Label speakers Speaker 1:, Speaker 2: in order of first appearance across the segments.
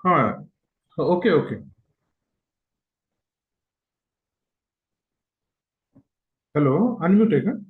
Speaker 1: हाँ. Okay, okay. Hello, unmute का.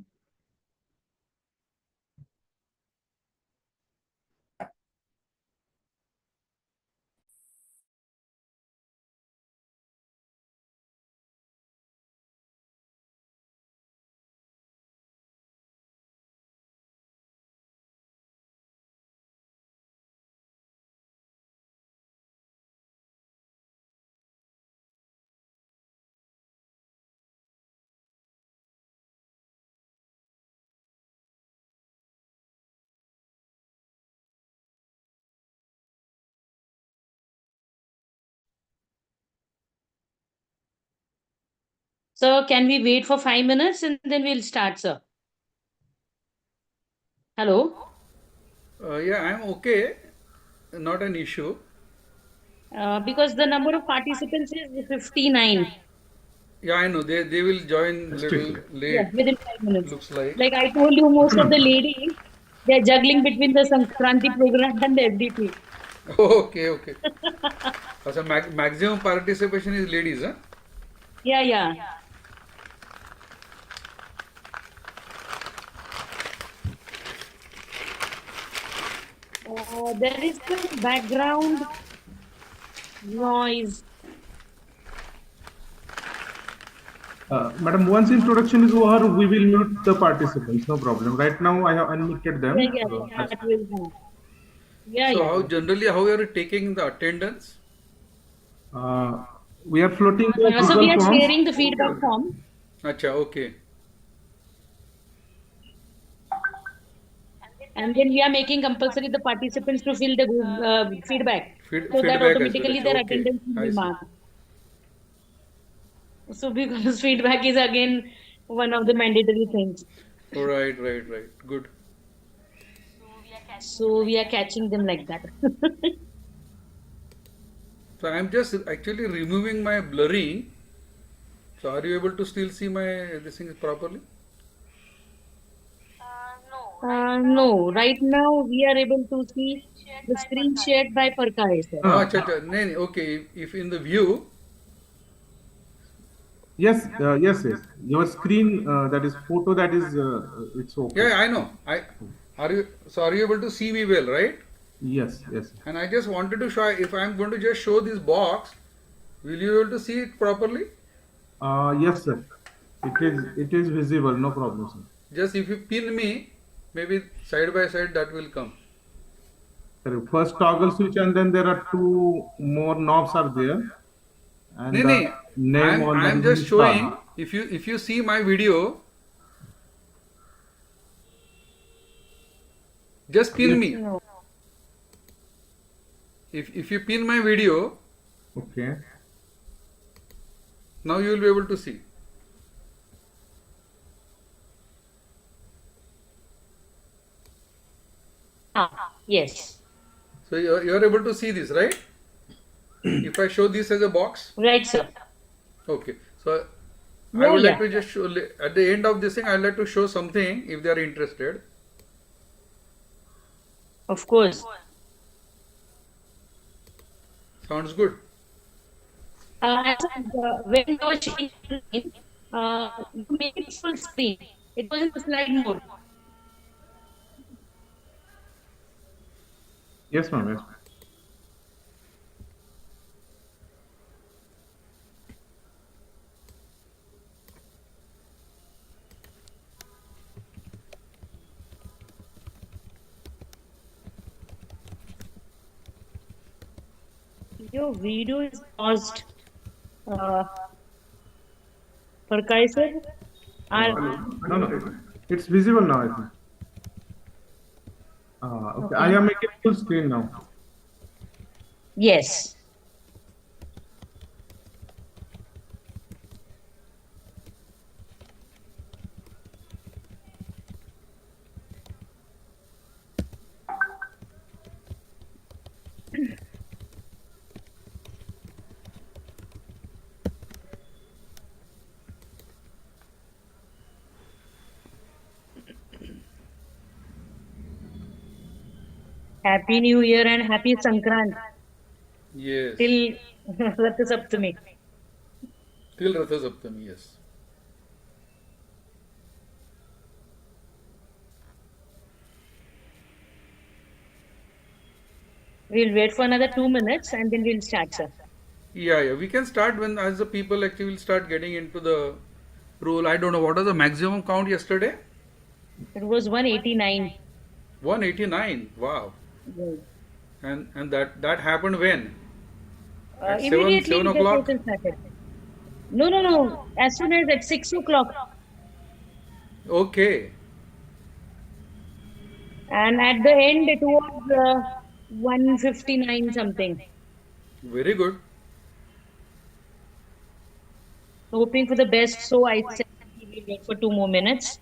Speaker 2: So can we wait for 5 minutes and then we'll start, sir? Hello?
Speaker 3: Yeah, I'm okay. Not an issue.
Speaker 2: Because the number of participants is 59.
Speaker 3: Yeah, I know. They will join little
Speaker 1: Strictly.
Speaker 2: Yes,
Speaker 3: late,
Speaker 2: within 5 minutes.
Speaker 3: looks like.
Speaker 2: Like I told you, most of the ladies, they're juggling between the Sankranti program and the FDP.
Speaker 3: Okay, okay. So maximum participation is ladies, huh?
Speaker 2: Yeah, yeah. There is some background noise.
Speaker 1: Madam, once introduction is over, we will mute the participants. No problem. Right now, I have unmuted
Speaker 2: Yeah,
Speaker 1: them.
Speaker 2: yeah, that will do. Yeah,
Speaker 3: So
Speaker 2: yeah,
Speaker 3: how
Speaker 2: yeah.
Speaker 3: generally how are you taking the attendance?
Speaker 1: Uh, we are floating the
Speaker 2: So we
Speaker 1: Google
Speaker 2: are
Speaker 1: Forms.
Speaker 2: sharing the feedback form,
Speaker 3: Acha, okay.
Speaker 2: and then we are making compulsory the participants to fill the feedback, so that
Speaker 3: Feedback as well.
Speaker 2: automatically
Speaker 3: Acha,
Speaker 2: their
Speaker 3: okay.
Speaker 2: attendance will
Speaker 3: I
Speaker 2: be
Speaker 3: see.
Speaker 2: marked. So because feedback is again one of the mandatory things.
Speaker 3: Right, right, right. Good.
Speaker 2: So we are catching them like that.
Speaker 3: So I'm just actually removing my blurring. So are you able to still see my this thing properly?
Speaker 2: No, right now we are able to see the screen shared by Parkay, sir.
Speaker 3: Oh,
Speaker 1: Uh,
Speaker 3: acha, acha. Nee, okay. If in the view,
Speaker 1: yes, yes. Your screen, that is photo, that is, it's
Speaker 3: yeah,
Speaker 1: okay.
Speaker 3: yeah, I know. Are you able to see me well, right?
Speaker 1: Yes, yes.
Speaker 3: And I just wanted to show, if I'm going to just show this box, will you be able to see it properly?
Speaker 1: Yes, sir. It is visible. No problem, sir.
Speaker 3: Just if you pin me, maybe side by side that will come.
Speaker 1: Correct. First toggle switch, and then there are two more knobs are there,
Speaker 3: No,
Speaker 1: and the
Speaker 3: no.
Speaker 1: name
Speaker 3: I'm
Speaker 1: on that
Speaker 3: I'm
Speaker 1: is
Speaker 3: just
Speaker 1: installed.
Speaker 3: showing. If you see my video, just pin
Speaker 1: Yes.
Speaker 3: me.
Speaker 2: No.
Speaker 3: If you pin my video,
Speaker 1: Okay.
Speaker 3: now you will be able to see.
Speaker 2: Yes.
Speaker 3: So you're able to see this, right? If I show this as a box,
Speaker 2: Right, sir.
Speaker 3: okay. So I
Speaker 2: Yeah,
Speaker 3: would like
Speaker 2: yeah.
Speaker 3: to just show at the end of this thing. I'd like to show something if they are interested.
Speaker 2: Of course.
Speaker 3: Sounds good.
Speaker 2: When you were sharing screen, you make it full screen. It was in the slide mode.
Speaker 1: Yes, ma'am. Yes.
Speaker 2: Your video is paused. Uh, Parkay, sir. Are,
Speaker 1: No, no. It's visible now, I think. Okay. I
Speaker 2: okay.
Speaker 1: am making full screen now.
Speaker 2: Yes. Happy New Year and happy Sankrant.
Speaker 3: Yes.
Speaker 2: till Rath Saptami.
Speaker 3: Till Ratha Saptami, yes.
Speaker 2: We'll wait for another 2 minutes and then we'll start, sir.
Speaker 3: Yeah, yeah. We can start when as the people actually will start getting into the role. I don't know what was the maximum count yesterday?
Speaker 2: It was 189.
Speaker 3: 189. Wow.
Speaker 2: Right.
Speaker 3: And that happened when? At 7
Speaker 2: Immediately the
Speaker 3: o'clock?
Speaker 2: session started. No, no, no. As soon as at 6 o'clock.
Speaker 3: Okay.
Speaker 2: And at the end, it was 159 something.
Speaker 3: Very good.
Speaker 2: Hoping for the best. So I said we will wait for 2 more minutes.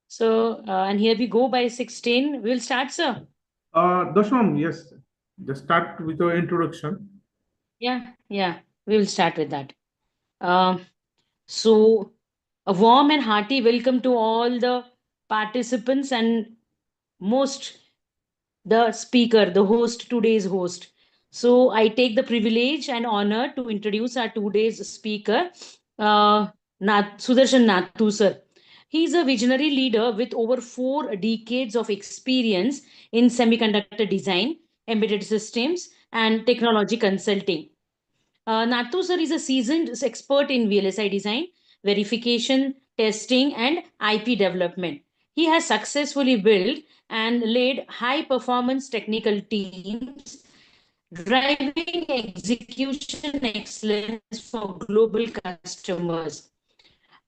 Speaker 2: So, and here we go by 16. We'll start, sir.
Speaker 1: Dashram, yes. Just start with your introduction.
Speaker 2: Yeah, we will start with that. Um, so, a warm and hearty welcome to all the participants and most the speaker, the host, today's host. So I take the privilege and honor to introduce our today's speaker, Sudarshan Nathu sir. He is a visionary leader with over 4 decades of experience in semiconductor design, embedded systems, and technology consulting. Nathu sir is a seasoned expert in VLSI design, verification, testing, and IP development. He has successfully built and led high performance technical teams, driving execution excellence for global customers.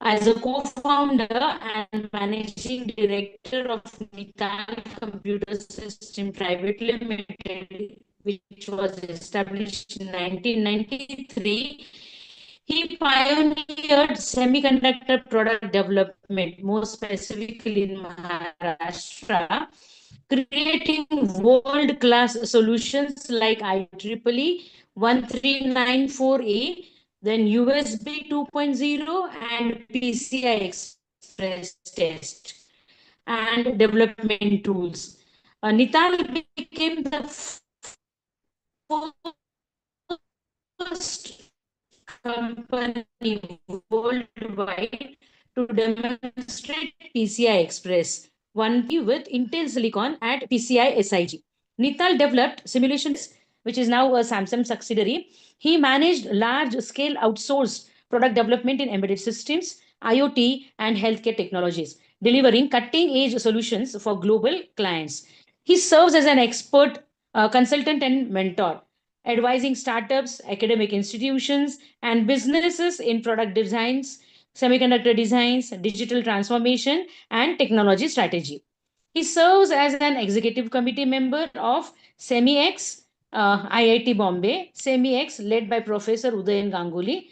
Speaker 2: As a co-founder and managing director of Nital Computer System Private Limited, which was established in 1993, he pioneered semiconductor product development, more specifically in Maharashtra, creating world-class solutions like IEEE 1394A, then USB 2.0 and PCI Express test and development tools. Nital became the first company worldwide to demonstrate PCI Express 1P with Intel Silicon at PCI SIG. Nital developed simulations, which is now a Samsung subsidiary. He managed large scale outsourced product development in embedded systems, IoT, and healthcare technologies, delivering cutting edge solutions for global clients. He serves as an expert consultant and mentor, advising startups, academic institutions, and businesses in product designs, semiconductor designs, digital transformation, and technology strategy. He serves as an executive committee member of SemiX, IIT Bombay. SemiX, led by Professor Udayan Ganguly,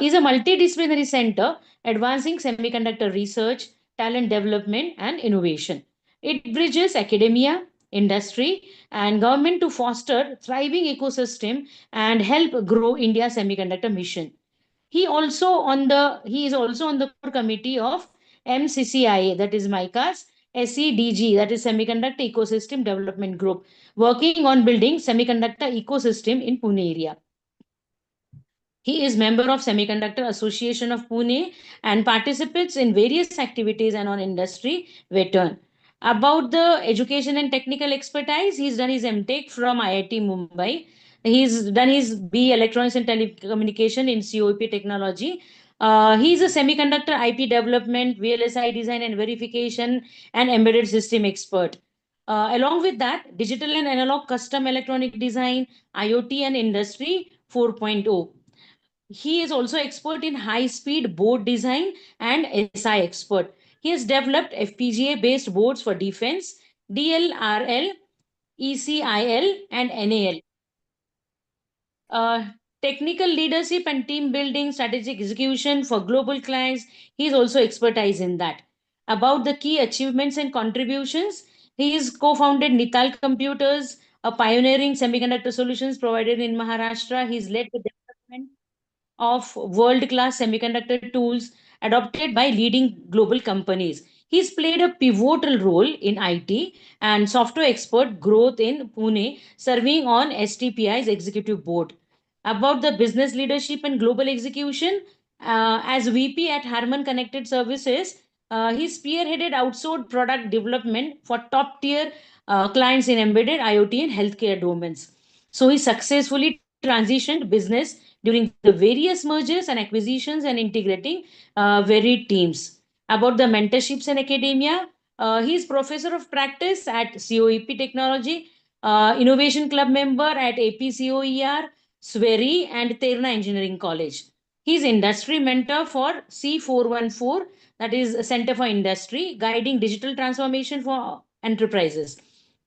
Speaker 2: is a multidisciplinary center advancing semiconductor research, talent development, and innovation. It bridges academia, industry, and government to foster thriving ecosystem and help grow India's semiconductor mission. He is also on the core committee of MCCIA, that is MICA's SEDG, that is Semiconductor Ecosystem Development Group, working on building semiconductor ecosystem in Pune area. He is member of Semiconductor Association of Pune and participates in various activities and on industry veteran. About the education and technical expertise, he's done his MTech from IIT Mumbai. He's done his B Electronics and Telecommunication in COP Technology He is a semiconductor IP development, VLSI design and verification, and embedded system expert. Along with that, digital and analog custom electronic design, IoT and Industry 4.0. He is also expert in high-speed board design and SI expert. He has developed FPGA-based boards for defense, DLRL, ECIL, and NAL. Uh, Technical leadership and team building, strategic execution for global clients. He is also expertise in that. About the key achievements and contributions, he is co-founded Nital Computers, a pioneering semiconductor solutions provider in Maharashtra. He's led the development of world-class semiconductor tools adopted by leading global companies. He's played a pivotal role in IT and software expert growth in Pune, serving on STPI's executive board. About the business leadership and global execution, as VP at Harman Connected Services, he spearheaded outsourced product development for top tier clients in embedded IoT and healthcare domains. So he successfully transitioned business during the various mergers and acquisitions and integrating varied teams. About the mentorships and academia, he is professor of practice at COEP Technology, Innovation Club member at APCOER, Sweri, and Terna Engineering College. He is industry mentor for C414, that is Center for Industry, guiding digital transformation for enterprises.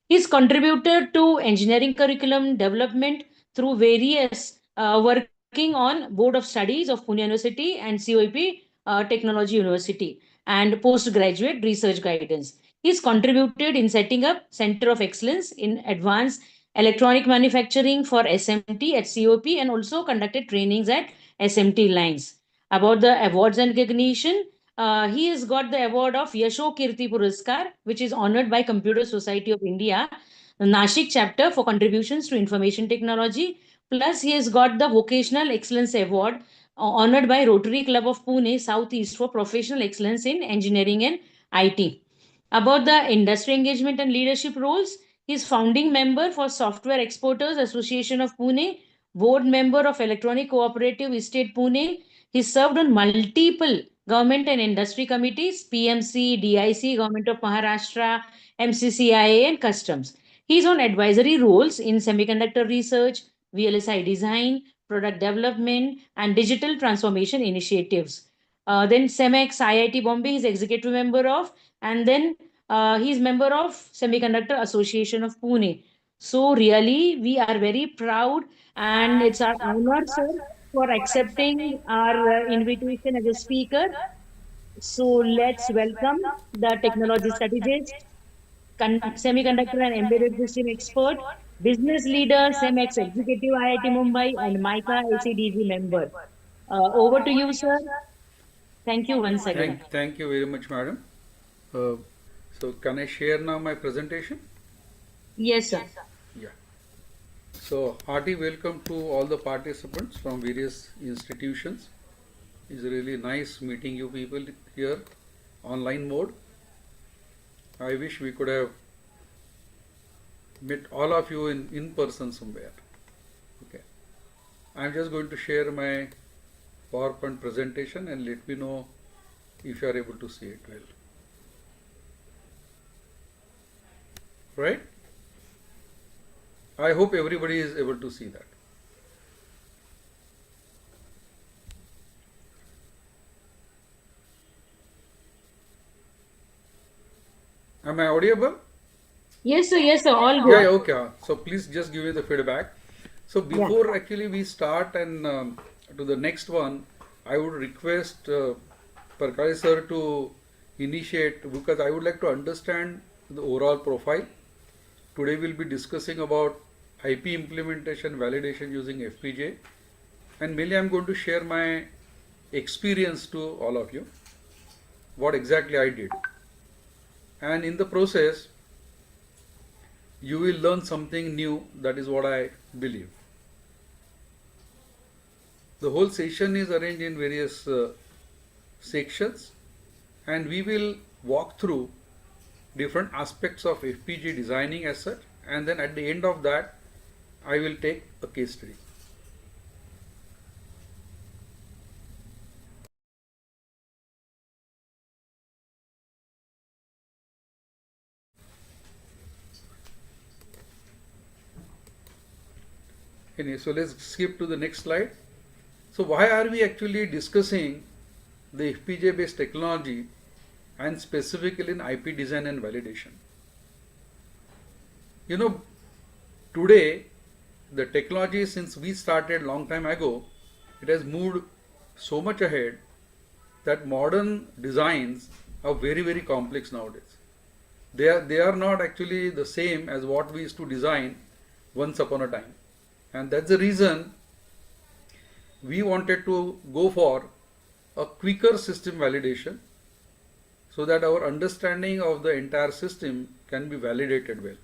Speaker 2: He's contributed to engineering curriculum development through various working on Board of Studies of Pune University and COEP Technology University and postgraduate research guidance. He's contributed in setting up Center of Excellence in Advanced Electronic Manufacturing for SMT at COP and also conducted trainings at SMT lines. About the awards and recognition, he has got the award of Yasho Kirti Puraskar, which is honored by Computer Society of India, the Nashik chapter for contributions to information technology. Plus, he has got the Vocational Excellence Award, honored by Rotary Club of Pune, Southeast for professional excellence in engineering and IT. About the industry engagement and leadership roles, he is founding member for Software Exporters Association of Pune, board member of Electronic Cooperative Estate Pune. He served on multiple government and industry committees, PMC, DIC, Government of Maharashtra, MCCIA, and Customs. He's on advisory roles in semiconductor research, VLSI design, product development, and digital transformation initiatives. Then SEMEX, IIT Bombay, he's executive member of, and then he's member of Semiconductor Association of Pune. So really, we are very proud, and it's our honor, sir, for accepting our invitation as a speaker. So let's welcome the technology strategist, semiconductor and embedded system expert, business leader, SEMEX executive IIT Mumbai, and MICA ACDG member. Over to you, sir. Thank you once again.
Speaker 3: Thank you very much, madam. Uh, so can I share now my presentation?
Speaker 2: Yes, sir.
Speaker 3: Yeah. So hearty welcome to all the participants from various institutions. It's really nice meeting you people here, online mode. I wish we could have met all of you in person somewhere. Okay. I'm just going to share my PowerPoint presentation and let me know if you are able to see it well. Right? I hope everybody is able to see that. Am I audible?
Speaker 2: Yes, sir. Yes, sir. All
Speaker 3: Yeah,
Speaker 2: good.
Speaker 3: yeah, okay. So please just give me the feedback. So before actually we start and to the next one, I would request Prakash sir to initiate because I would like to understand the overall profile. Today we'll be discussing about IP implementation validation using FPGA, and mainly I'm going to share my experience to all of you, what exactly I did, and in the process you will learn something new. That is what I believe. The whole session is arranged in various sections, and we will walk through different aspects of FPGA designing as such, and then at the end of that I will take a case study. Anyway, so let's skip to the next slide. So why are we actually discussing the FPGA based technology and specifically in IP design and validation? You know, today the technology, since we started long time ago, it has moved so much ahead that modern designs are very complex nowadays. They are not actually the same as what we used to design once upon a time, and that's the reason we wanted to go for a quicker system validation so that our understanding of the entire system can be validated well.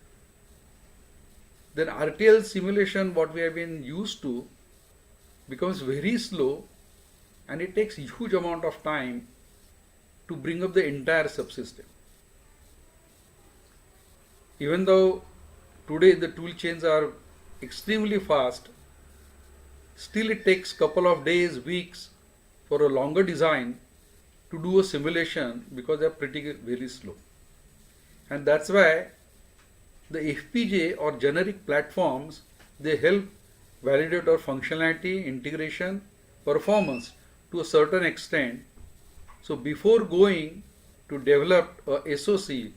Speaker 3: Then RTL simulation, what we have been used to, becomes very slow, and it takes huge amount of time to bring up the entire subsystem. Even though today the tool chains are extremely fast, still it takes couple of days, weeks for a longer design to do a simulation because they are pretty very slow. And that's why the FPGA or generic platforms, they help validate our functionality, integration, performance to a certain extent. So before going to develop a SoC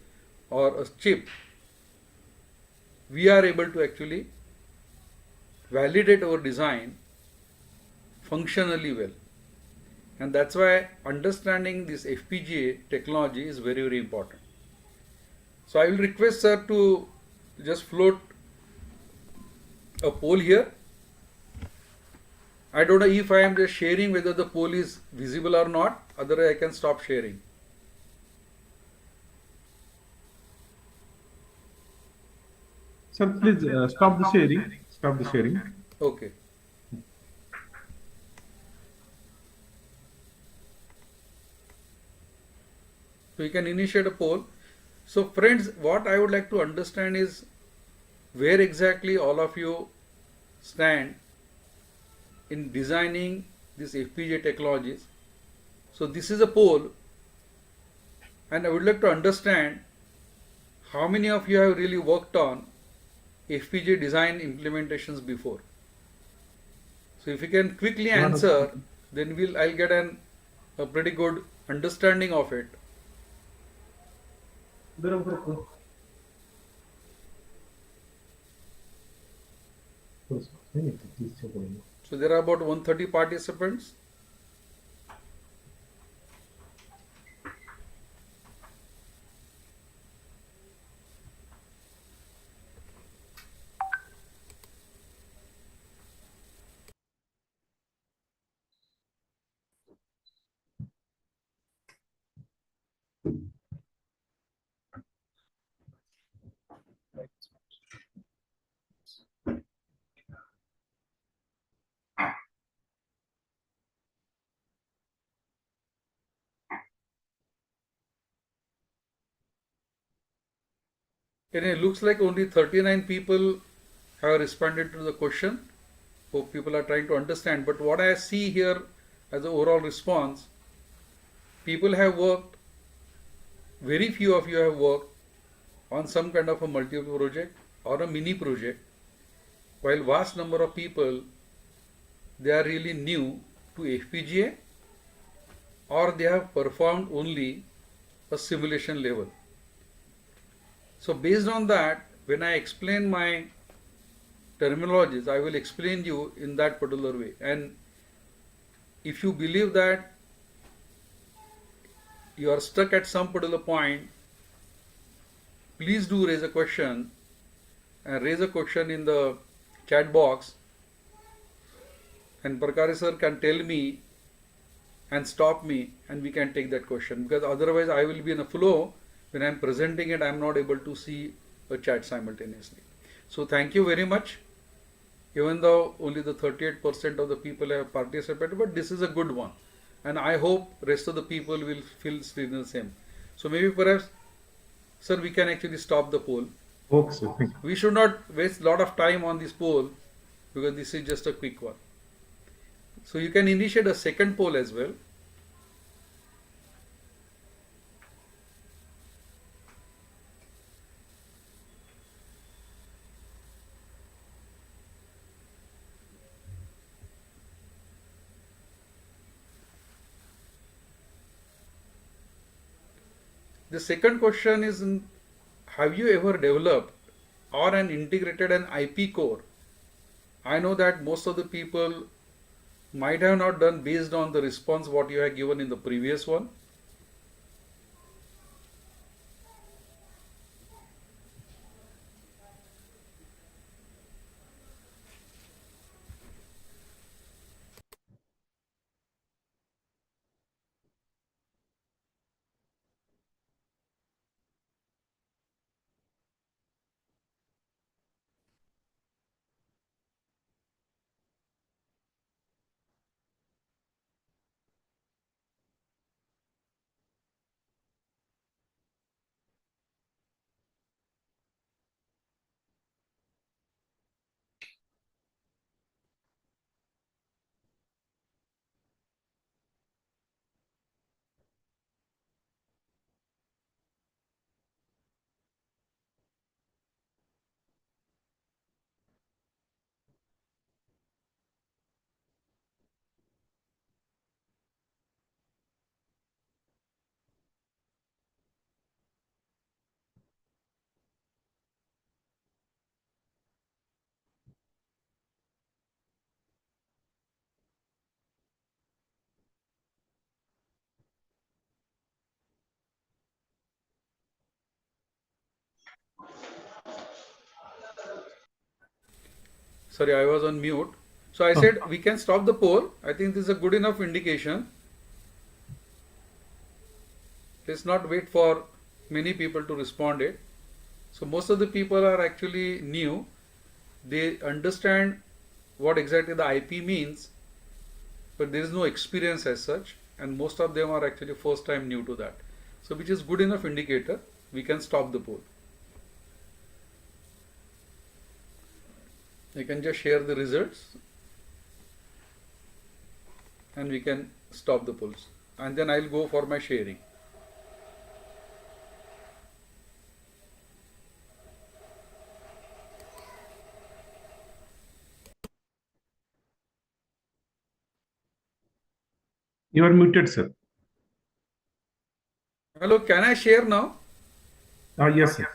Speaker 3: or a chip, we are able to actually validate our design functionally well. And that's why understanding this FPGA technology is very important. So I will request sir to just float a poll here. I don't know if I am just sharing whether the poll is visible or not, otherwise I can stop sharing.
Speaker 1: Sir, please stop the sharing. Stop the sharing.
Speaker 3: Okay. So you can initiate a poll. So friends, what I would like to understand is where exactly all of you stand in designing these FPGA technologies. So this is a poll, and I would like to understand how many of you have really worked on FPGA design implementations before. So if you can quickly answer, then I'll get a pretty good understanding of it. So there are about 130 participants. And it looks like only 39 people have responded to the question. Hope people are trying to understand. But what I see here as the overall response, people have worked, very few of you have worked on some kind of a multiple project or a mini project, while vast number of people, they are really new to FPGA or they have performed only a simulation level. So based on that, when I explain my terminologies, I will explain you in that particular way. And if you believe that you are stuck at some particular point, please do raise a question and raise a question in the chat box, and Prakari sir can tell me and stop me and we can take that question, because otherwise I will be in a flow. When I am presenting it, I am not able to see a chat simultaneously. So thank you very much. Even though only the 38% of the people have participated, but this is a good one. And I hope rest of the people will feel still the same. So maybe perhaps, sir, we can actually stop the poll.
Speaker 1: Okay, sir. Thank you.
Speaker 3: We should not waste a lot of time on this poll because this is just a quick one. So you can initiate a second poll as well. The second question is, have you ever developed or integrated an IP core? I know that most of the people might have not done based on the response what you have given in the previous one. Sorry, I was on mute. So I said we can stop the poll. I think this is a good enough indication. Let's not wait for many people to respond it. So most of the people are actually new. They understand what exactly the IP means, but there is no experience as such, and most of them are actually first time new to that. So which is good enough indicator. We can stop the poll. You can just share the results and we can stop the polls, and then I'll go for my sharing.
Speaker 1: You are muted, sir.
Speaker 3: Hello, can I share now?
Speaker 1: Yes, sir.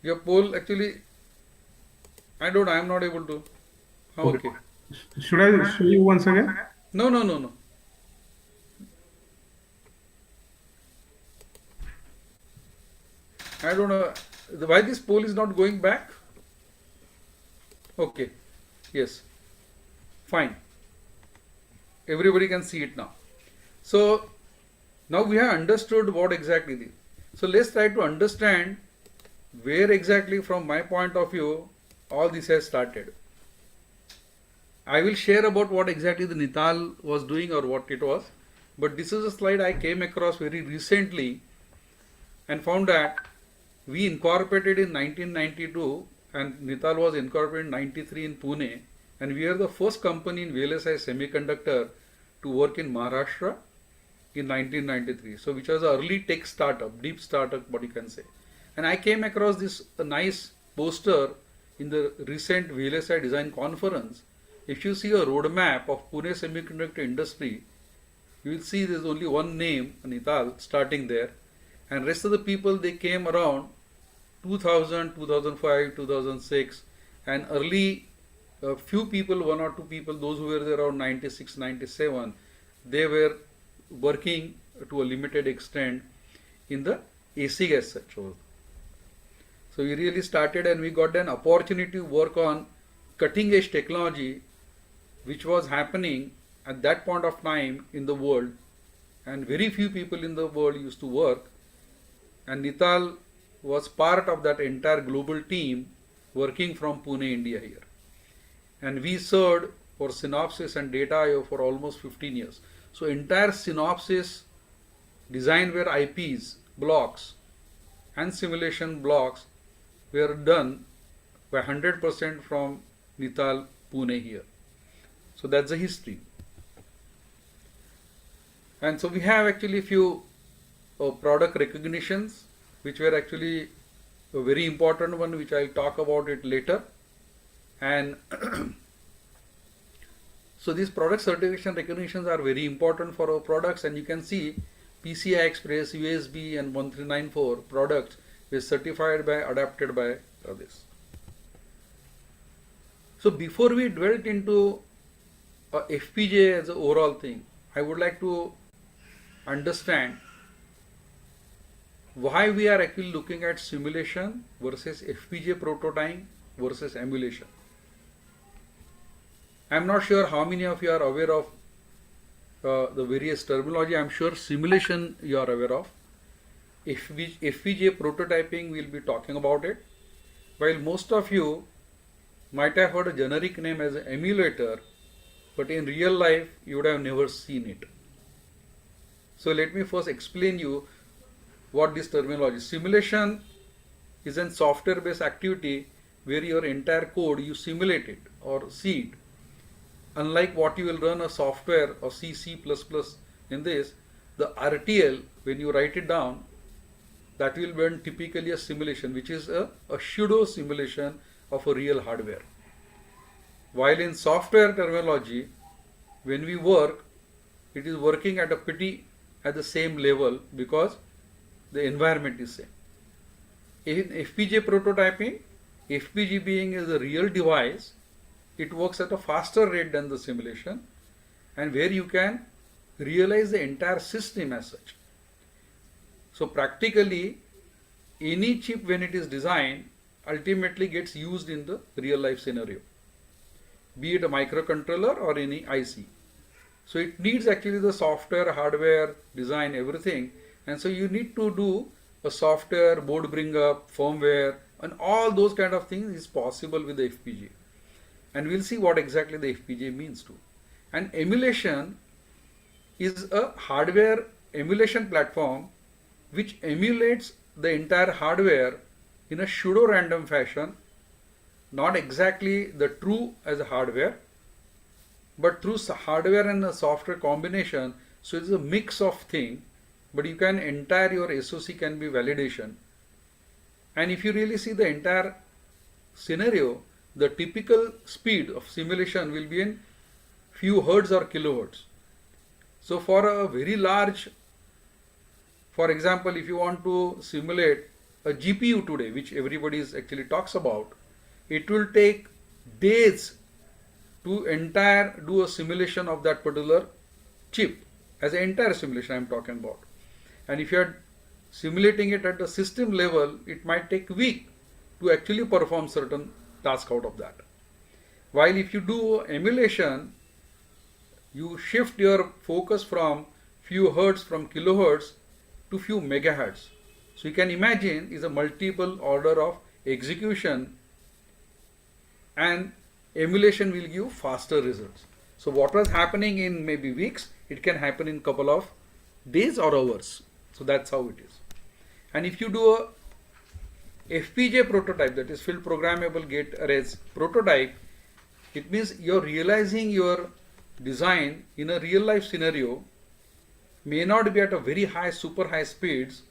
Speaker 3: Your poll actually, I am not able to. Okay.
Speaker 1: Should I show you once again?
Speaker 3: No, no, no, no. I don't know why this poll is not going back. Okay. Yes. Fine. Everybody can see it now. So now we have understood what exactly this. So let's try to understand where exactly from my point of view all this has started. I will share about what exactly the Nital was doing or what it was, but this is a slide I came across very recently and found that we incorporated in 1992 and Nital was incorporated in 93 in Pune, and we are the first company in VLSI Semiconductor to work in Maharashtra in 1993. So which was an early tech startup, deep startup what you can say. And I came across this nice poster in the recent VLSI design conference. If you see a roadmap of Pune semiconductor industry, you will see there is only one name, Nital, starting there, and rest of the people they came around 2000, 2005, 2006, and early few people, one or two people, those who were there around 96, 97, they were working to a limited extent in the AC as such. So we really started and we got an opportunity to work on cutting edge technology which was happening at that point of time in the world, and very few people in the world used to work, and Nital was part of that entire global team working from Pune, India here. And we served for Synopsys and Day-2 for almost 15 years. So entire Synopsys designware IPs, blocks and simulation blocks were done by 100% from Nital, Pune here. So that's the history. And so we have actually a few product recognitions which were actually a very important one, which I'll talk about it later. And so these product certification recognitions are very important for our products, and you can see PCI Express, USB and 1394 products were certified by, adapted by this. So before we dwelt into FPGA as an overall thing, I would like to understand why we are actually looking at simulation versus FPGA prototyping versus emulation. I am not sure how many of you are aware of the various terminology. I am sure simulation you are aware of. FPGA prototyping, we will be talking about it. While most of you might have heard a generic name as an emulator, but in real life you would have never seen it. So let me first explain you what this terminology is. Simulation is a software based activity where your entire code you simulate it or see it. Unlike what you will run a software or C++ in this, the RTL, when you write it down, that will run typically a simulation, which is a pseudo simulation of a real hardware. While in software terminology, when we work, it is working at the same level because the environment is same. In FPGA prototyping, FPGA being is a real device, it works at a faster rate than the simulation, and where you can realize the entire system as such. So practically, any chip when it is designed ultimately gets used in the real life scenario, be it a microcontroller or any IC. So it needs actually the software, hardware, design, everything, and so you need to do a software, board bring up, firmware, and all those kind of things is possible with the FPGA. And we'll see what exactly the FPGA means too. And emulation is a hardware emulation platform which emulates the entire hardware in a pseudo-random fashion, not exactly the true as a hardware, but through hardware and a software combination. So it's a mix of thing, but you can entire your SoC can be validation. And if you really see the entire scenario, the typical speed of simulation will be in few hertz or kilohertz. So for a very large, for example, if you want to simulate a GPU today, which everybody actually talks about, it will take days to do a simulation of that particular chip, as an entire simulation I am talking about. And if you are simulating it at the system level, it might take a week to actually perform certain task out of that. While if you do emulation, you shift your focus from few hertz, from kilohertz to few megahertz. So you can imagine is a multiple order of execution, and emulation will give faster results. So what was happening in maybe weeks, it can happen in couple of days or hours. So that's how it is. And if you do a FPGA prototype, that is field programmable gate arrays prototype, it means you're realizing your design in a real life scenario may not be at a very high, super high speeds.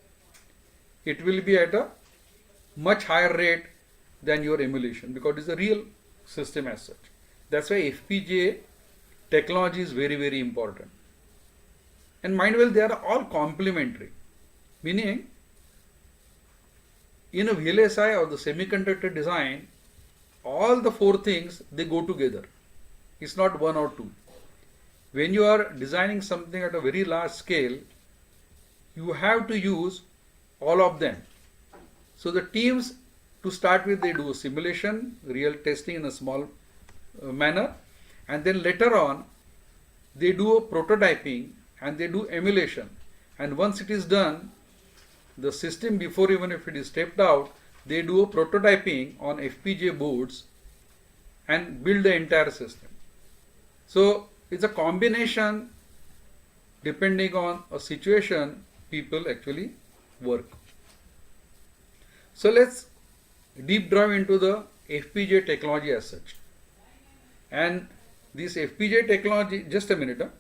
Speaker 3: It will be at a much higher rate than your emulation because it's a real system as such. That's why FPGA technology is very, very important. And mind well, they are all complementary, meaning in a VLSI or the semiconductor design, all the four things, they go together. It's not one or two. When you are designing something at a very large scale, you have to use all of them. So the teams, to start with, they do a simulation, real testing in a small manner, and then later on they do a prototyping and they do emulation. And once it is done, the system, before even if it is stepped out, they do a prototyping on FPGA boards and build the entire system. So it's a combination. Depending on a situation, people actually work. So let's deep dive into the FPGA technology as such. And this FPGA technology, just a minute.